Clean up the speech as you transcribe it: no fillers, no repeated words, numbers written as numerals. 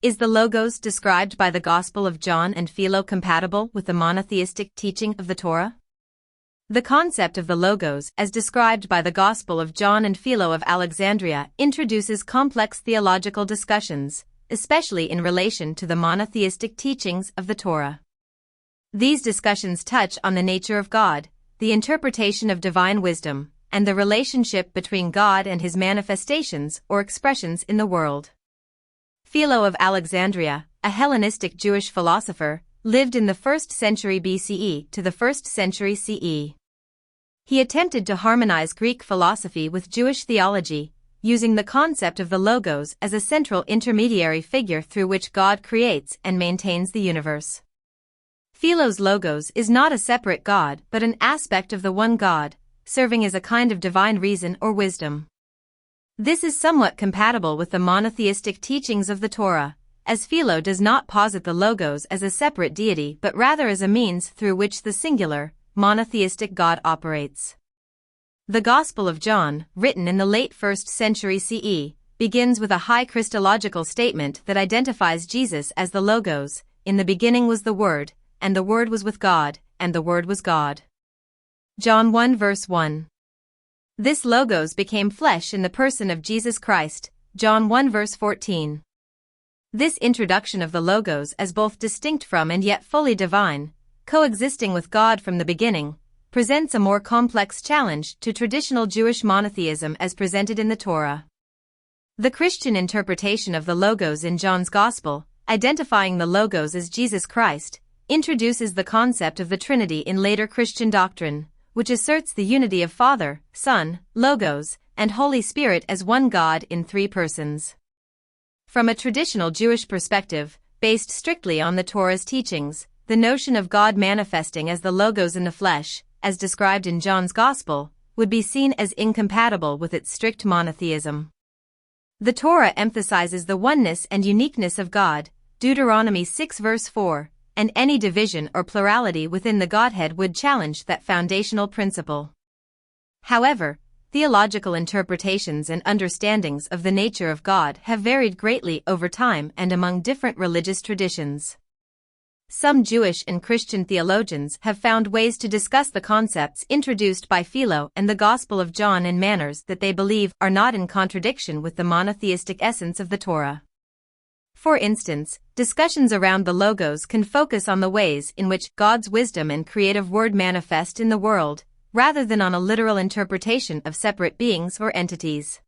Is the Logos described by the Gospel of John and Philo compatible with the monotheistic teaching of the Torah? The concept of the Logos as described by the Gospel of John and Philo of Alexandria introduces complex theological discussions, especially in relation to the monotheistic teachings of the Torah. These discussions touch on the nature of God, the interpretation of divine wisdom, and the relationship between God and his manifestations or expressions in the world. Philo of Alexandria, a Hellenistic Jewish philosopher, lived in the 1st century BCE to the 1st century CE. He attempted to harmonize Greek philosophy with Jewish theology, using the concept of the Logos as a central intermediary figure through which God creates and maintains the universe. Philo's Logos is not a separate God but an aspect of the one God, serving as a kind of divine reason or wisdom. This is somewhat compatible with the monotheistic teachings of the Torah, as Philo does not posit the Logos as a separate deity but rather as a means through which the singular, monotheistic God operates. The Gospel of John, written in the late 1st century CE, begins with a high Christological statement that identifies Jesus as the Logos. In the beginning was the Word, and the Word was with God, and the Word was God. John 1 verse 1. This Logos became flesh in the person of Jesus Christ, John 1 verse 14. This introduction of the Logos as both distinct from and yet fully divine, coexisting with God from the beginning, presents a more complex challenge to traditional Jewish monotheism as presented in the Torah. The Christian interpretation of the Logos in John's Gospel, identifying the Logos as Jesus Christ, introduces the concept of the Trinity in later Christian doctrine, which asserts the unity of Father, Son, Logos, and Holy Spirit as one God in three persons. From a traditional Jewish perspective, based strictly on the Torah's teachings, the notion of God manifesting as the Logos in the flesh, as described in John's Gospel, would be seen as incompatible with its strict monotheism. The Torah emphasizes the oneness and uniqueness of God, Deuteronomy 6 verse 4, and any division or plurality within the Godhead would challenge that foundational principle. However, theological interpretations and understandings of the nature of God have varied greatly over time and among different religious traditions. Some Jewish and Christian theologians have found ways to discuss the concepts introduced by Philo and the Gospel of John in manners that they believe are not in contradiction with the monotheistic essence of the Torah. For instance, discussions around the Logos can focus on the ways in which God's wisdom and creative word manifest in the world, rather than on a literal interpretation of separate beings or entities.